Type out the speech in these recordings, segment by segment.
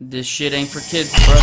This shit ain't for kids, bro.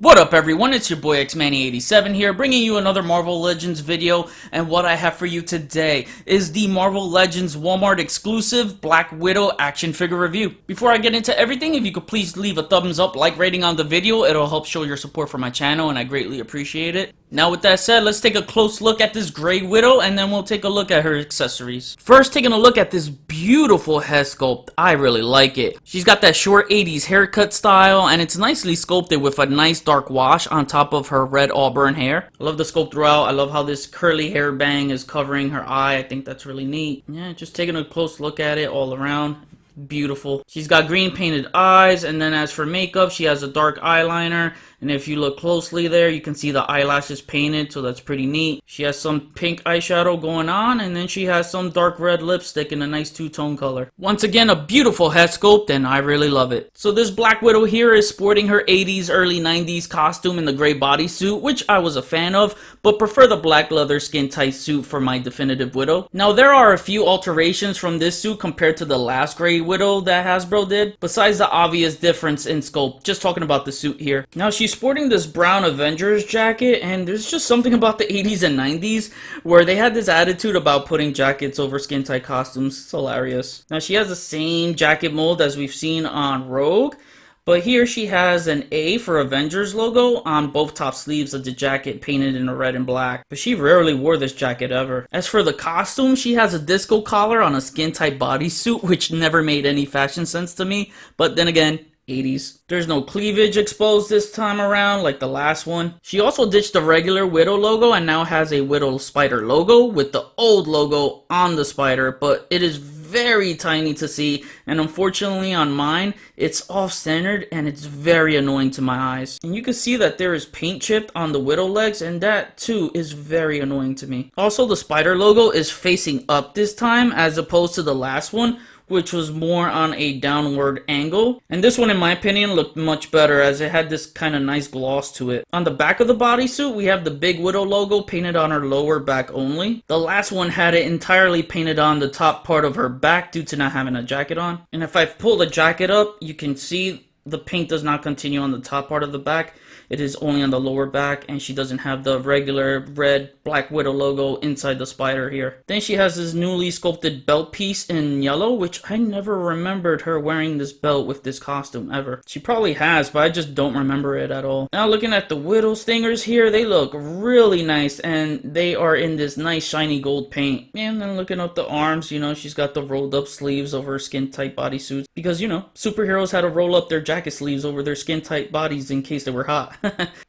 What up everyone, it's your boy Xmanny87 here, bringing you another Marvel Legends video, and what I have for you today is the Marvel Legends Walmart exclusive Black Widow action figure review. Before I get into everything, if you could please leave a thumbs up, like rating on the video, it'll help show your support for my channel and I greatly appreciate it. Now with that said, let's take a close look at this Grey Widow and then we'll take a look at her accessories. First, taking a look at this beautiful head sculpt. I really like it. She's got that short 80s haircut style and it's nicely sculpted with a nice dark wash on top of her red auburn hair. I love the sculpt throughout. I love how this curly hair bang is covering her eye. I think that's really neat. Yeah, just taking a close look at it all around. Beautiful. She's got green painted eyes, and then as for makeup, she has a dark eyeliner, and if you look closely there, you can see the eyelashes painted, so that's pretty neat. She has some pink eyeshadow going on, and then she has some dark red lipstick in a nice two-tone color. Once again, a beautiful head sculpt, and I really love it. So this Black Widow here is sporting her 80s, early 90s costume in the gray bodysuit, which I was a fan of, but prefer the black leather skin-tight suit for my definitive Widow. Now, there are a few alterations from this suit compared to the last Grey Widow that Hasbro did, besides the obvious difference in sculpt. Just talking about the suit here. Now she's sporting this brown Avengers jacket, and there's just something about the 80s and 90s where they had this attitude about putting jackets over skin tight costumes. It's hilarious. Now she has the same jacket mold as we've seen on Rogue, but here she has an A for Avengers logo on both top sleeves of the jacket painted in red and black. But she rarely wore this jacket ever. As for the costume, she has a disco collar on a skin-tight bodysuit, which never made any fashion sense to me. But then again, 80s. There's no cleavage exposed this time around like the last one. She also ditched the regular Widow logo and now has a Widow Spider logo with the old logo on the spider, but it is very tiny to see, and unfortunately on mine it's off-centered and it's very annoying to my eyes. And you can see that there is paint chipped on the Widow legs, and that too is very annoying to me. Also, the spider logo is facing up this time as opposed to the last one, which was more on a downward angle. And this one, in my opinion, looked much better as it had this kind of nice gloss to it. On the back of the bodysuit, we have the Big Widow logo painted on her lower back only. The last one had it entirely painted on the top part of her back due to not having a jacket on. And if I pull the jacket up, you can see the paint does not continue on the top part of the back. It is only on the lower back, and she doesn't have the regular red Black Widow logo inside the spider here. Then she has this newly sculpted belt piece in yellow, which I never remembered her wearing this belt with this costume ever. She probably has, but I just don't remember it at all. Now looking at the Widow stingers here, they look really nice, and they are in this nice shiny gold paint. And then looking up the arms, you know, she's got the rolled up sleeves over her skin tight bodysuits, because, you know, superheroes had to roll up their jacket sleeves over their skin tight bodies in case they were hot.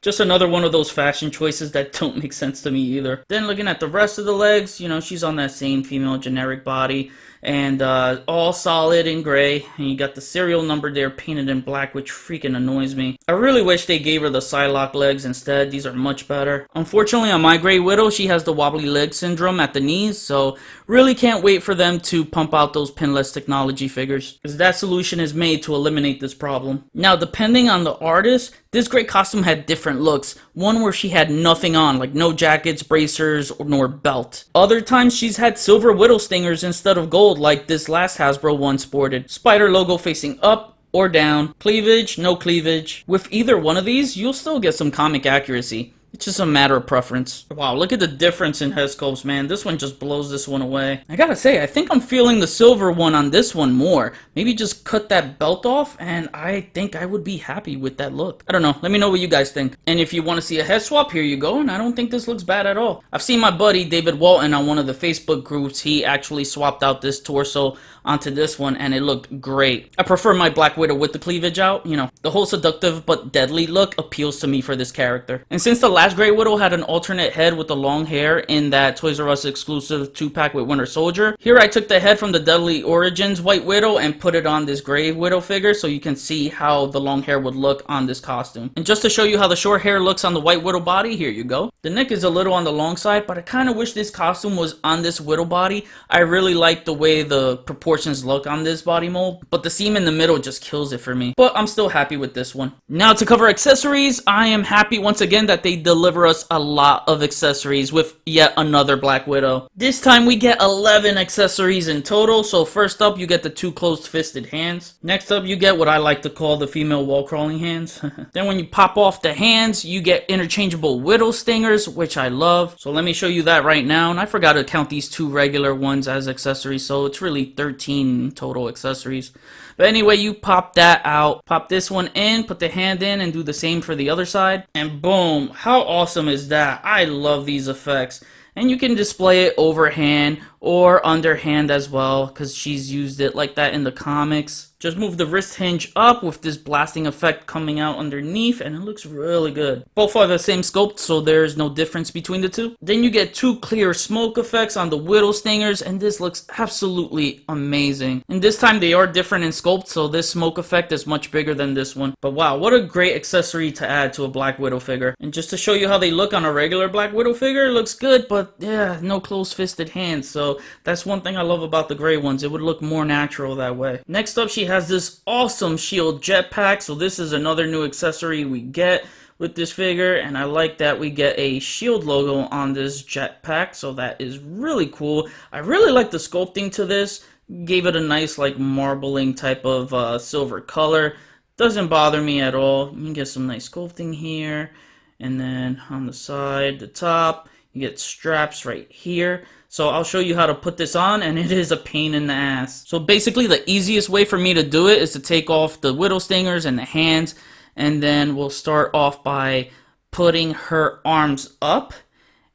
Just another one of those fashion choices that don't make sense to me either. Then looking at the rest of the legs, you know, she's on that same female generic body, and all solid in gray, and you got the serial number there painted in black, which freaking annoys me. I really wish they gave her the Psylocke legs instead. These are much better. Unfortunately, on my Grey Widow, she has the wobbly leg syndrome at the knees, so really can't wait for them to pump out those pinless technology figures, because that solution is made to eliminate this problem. Now, depending on the artist, this great costume had different looks. One where she had nothing on, like no jackets, bracers, nor belt. Other times she's had silver Widow stingers instead of gold, like this last Hasbro one sported. Spider logo facing up or down. Cleavage, no cleavage. With either one of these, you'll still get some comic accuracy. It's just a matter of preference. Wow, look at the difference in head sculpts, man. This one just blows this one away. I gotta say, I think I'm feeling the silver one on this one more. Maybe just cut that belt off, and I think I would be happy with that look. I don't know. Let me know what you guys think. And if you want to see a head swap, here you go. And I don't think this looks bad at all. I've seen my buddy David Walton on one of the Facebook groups. He actually swapped out this torso onto this one, and it looked great. I prefer my Black Widow with the cleavage out. You know, the whole seductive but deadly look appeals to me for this character. And since the last Grey Widow had an alternate head with the long hair in that Toys R Us exclusive 2-pack with Winter Soldier, here I took the head from the Deadly Origins White Widow and put it on this Grey Widow figure so you can see how the long hair would look on this costume. And just to show you how the short hair looks on the White Widow body, here you go. The neck is a little on the long side, but I kind of wish this costume was on this Widow body. I really like the way the proportions proportions look on this body mold, but the seam in the middle just kills it for me. But I'm still happy with this one. Now to cover accessories, I am happy once again that they deliver us a lot of accessories with yet another Black Widow. This time we get 11 accessories in total. So first up, you get the 2 closed-fisted hands. Next up, you get what I like to call the female wall-crawling hands. Then when you pop off the hands, you get interchangeable Widow stingers, which I love. So let me show you that right now. And I forgot to count these 2 regular ones as accessories, so it's really 13 total accessories. But anyway, you pop that out, pop this one in, put the hand in, and do the same for the other side. And boom, how awesome is that? I love these effects. And you can display it overhand or underhand as well, because she's used it like that in the comics. Just move the wrist hinge up with this blasting effect coming out underneath, and it looks really good. Both are the same sculpt, so there's no difference between the two. Then you get 2 clear smoke effects on the Widow stingers, and this looks absolutely amazing. And this time they are different in sculpt, so this smoke effect is much bigger than this one. But wow, what a great accessory to add to a Black Widow figure. And just to show you how they look on a regular Black Widow figure, it looks good, but yeah, no close-fisted hands. So that's one thing I love about the gray ones. It would look more natural that way. Next up, she has this awesome shield jetpack. So this is another new accessory we get with this figure, and I like that we get a shield logo on this jetpack, so that is really cool. I really like the sculpting to this. Gave it a nice like marbling type of silver color. Doesn't bother me at all. You can get some nice sculpting here, and then on the side, the top, you get straps right here. So I'll show you how to put this on, and it is a pain in the ass. So basically the easiest way for me to do it is to take off the Widow stingers and the hands, and then we'll start off by putting her arms up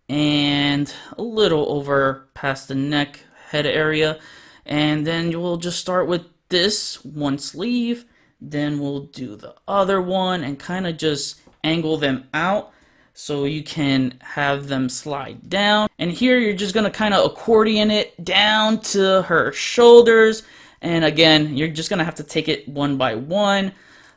and a little over past the neck head area, and then we'll just start with this one sleeve, then we'll do the other one and kind of just angle them out so you can have them slide down. And here you're just going to kind of accordion it down to her shoulders, and again you're just going to have to take it one by one.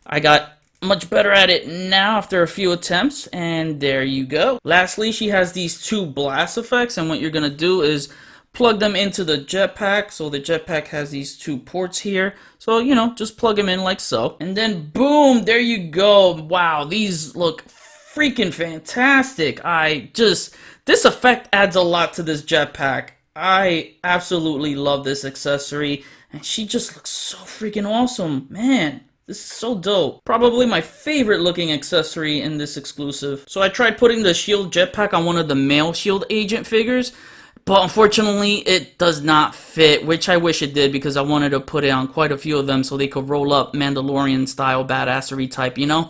I got much better at it now after a few attempts, and there you go. Lastly, she has these 2 blast effects, and what you're going to do is plug them into the jetpack. So the jetpack has these 2 ports here, so you know, just plug them in like so, and then boom, there you go. Wow, these look freaking fantastic. This effect adds a lot to this jetpack. I absolutely love this accessory, and she just looks so freaking awesome, man. This is so dope. Probably my favorite looking accessory in this exclusive. So I tried putting the shield jetpack on one of the male shield agent figures, but unfortunately it does not fit, which I wish it did, because I wanted to put it on quite a few of them so they could roll up Mandalorian style badassery type, you know.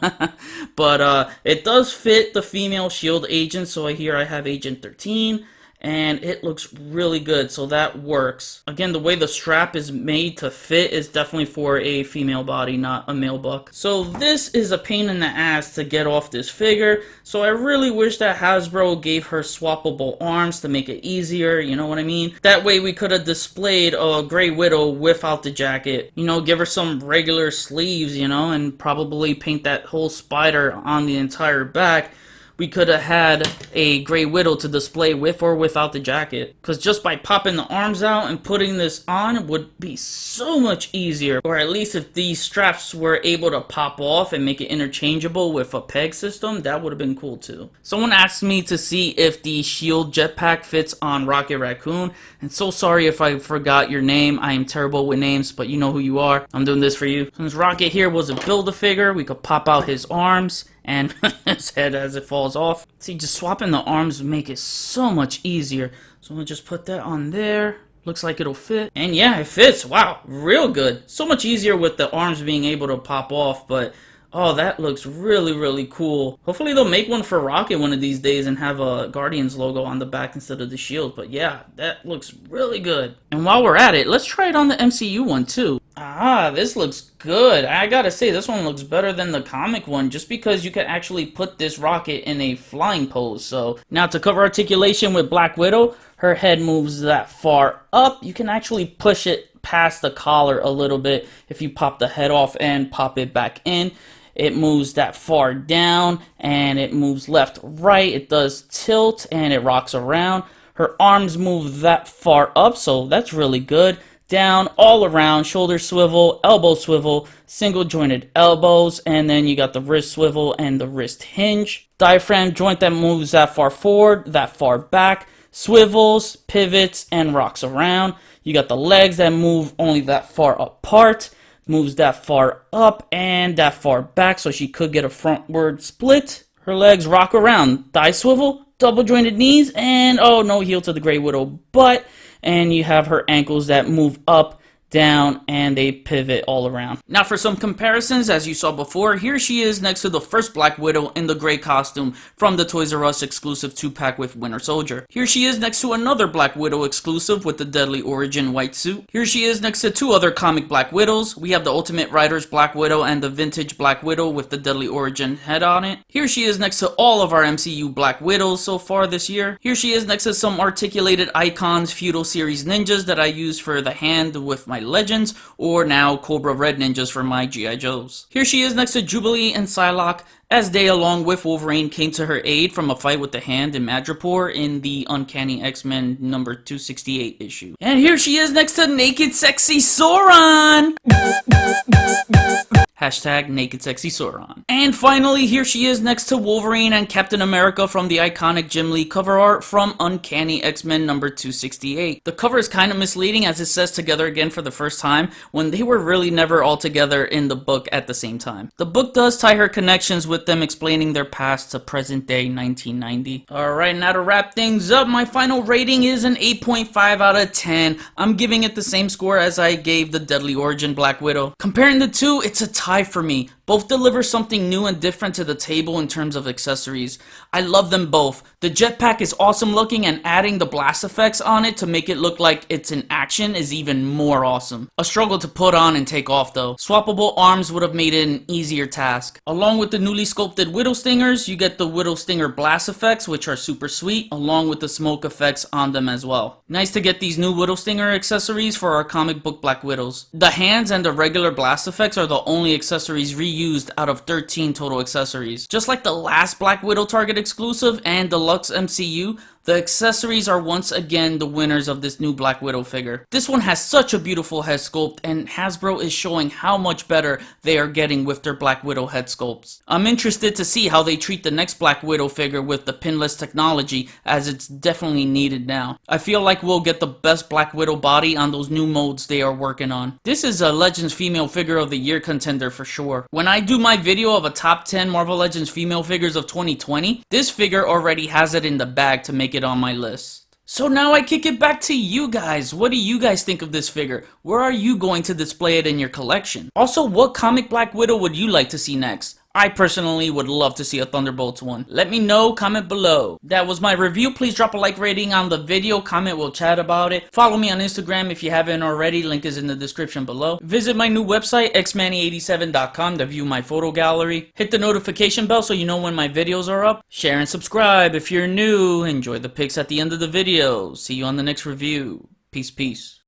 But it does fit the female shield agent, so here I have Agent 13, and it looks really good, so that works. Again, the way the strap is made to fit is definitely for a female body, not a male buck. So this is a pain in the ass to get off this figure, so I really wish that Hasbro gave her swappable arms to make it easier, you know what I mean? That way we could have displayed a Grey Widow without the jacket, you know, give her some regular sleeves, you know, and probably paint that whole spider on the entire back. We could have had a Grey Widow to display with or without the jacket. Because just by popping the arms out and putting this on would be so much easier. Or at least if these straps were able to pop off and make it interchangeable with a peg system, that would have been cool too. Someone asked me to see if the shield jetpack fits on Rocket Raccoon. And so sorry if I forgot your name. I am terrible with names, but you know who you are. I'm doing this for you. Since Rocket here was a Build-A-Figure, we could pop out his arms and his head as it falls off. See, just swapping the arms would make it so much easier. So we'll just put that on there. Looks like it'll fit. And yeah, it fits. Wow, real good. So much easier with the arms being able to pop off, but oh, that looks really, really cool. Hopefully they'll make one for Rocket one of these days and have a Guardians logo on the back instead of the shield. But yeah, that looks really good. And while we're at it, let's try it on the MCU one too. Ah, this looks good. I gotta say, this one looks better than the comic one, just because you can actually put this Rocket in a flying pose. So now to cover articulation with Black Widow, her head moves that far up. You can actually push it past the collar a little bit if you pop the head off and pop it back in. It moves that far down, and it moves left, right. It does tilt, and it rocks around. Her arms move that far up, so that's really good. down, all around, shoulder swivel, elbow swivel, single jointed elbows, and then you got the wrist swivel and the wrist hinge. Diaphragm joint that moves that far forward, that far back, swivels, pivots, and rocks around. You got the legs that move only that far apart, moves that far up and that far back, so she could get a frontward split. Her legs rock around, thigh swivel, double jointed knees, and oh, no heel to the Grey Widow butt. And you have her ankles that move up, down, and they pivot all around. Now for some comparisons, as you saw before, here she is next to the first Black Widow in the gray costume from the Toys R Us exclusive 2-pack with Winter Soldier. Here she is next to another Black Widow exclusive with the Deadly Origin white suit. Here she is next to 2 other comic Black Widows. We have the Ultimate Riders Black Widow and the Vintage Black Widow with the Deadly Origin head on it. Here she is next to all of our MCU Black Widows so far this year. Here she is next to some articulated Icons Feudal Series ninjas that I use for the hand with my Legends, or now Cobra Red ninjas for my G.I. Joes. Here she is next to Jubilee and Psylocke, as they, along with Wolverine, came to her aid from a fight with the Hand in Madripoor in the Uncanny X-Men number 268 issue. And here she is next to Naked Sexy Sauron! Hashtag Naked Sexy Sauron. And finally, here she is next to Wolverine and Captain America from the iconic Jim Lee cover art from Uncanny X-Men number 268. The cover is kind of misleading as it says together again for the first time when they were really never all together in the book at the same time. The book does tie her connections with them explaining their past to present day 1990. Alright, now to wrap things up, my final rating is an 8.5 out of 10. I'm giving it the same score as I gave the Deadly Origin Black Widow. Comparing the two, it's a tie for me. Both deliver something new and different to the table in terms of accessories. I love them both. The jetpack is awesome looking, and adding the blast effects on it to make it look like it's in action is even more awesome. A struggle to put on and take off though. Swappable arms would have made it an easier task. Along with the newly sculpted Widow Stingers, you get the Widow Stinger blast effects, which are super sweet, along with the smoke effects on them as well. Nice to get these new Widow Stinger accessories for our comic book Black Widows. The hands and the regular blast effects are the only accessories reused out of 13 total accessories. Just like the last Black Widow Target exclusive and Deluxe MCU, the accessories are once again the winners of this new Black Widow figure. This one has such a beautiful head sculpt, and Hasbro is showing how much better they are getting with their Black Widow head sculpts. I'm interested to see how they treat the next Black Widow figure with the pinless technology, as it's definitely needed now. I feel like we'll get the best Black Widow body on those new molds they are working on. This is a Legends Female Figure of the Year contender for sure. When I do my video of a top 10 Marvel Legends female figures of 2020, this figure already has it in the bag to make it on my list. So now I kick it back to you guys. What do you guys think of this figure? Where are you going to display it in your collection? Also, what comic Black Widow would you like to see next? I personally would love to see a Thunderbolts one. Let me know, comment below. That was my review. Please drop a like rating on the video, comment, we'll chat about it. Follow me on Instagram if you haven't already, link is in the description below. Visit my new website, xmanny87.com, to view my photo gallery. Hit the notification bell so you know when my videos are up. Share and subscribe if you're new. Enjoy the pics at the end of the video. See you on the next review. Peace, peace.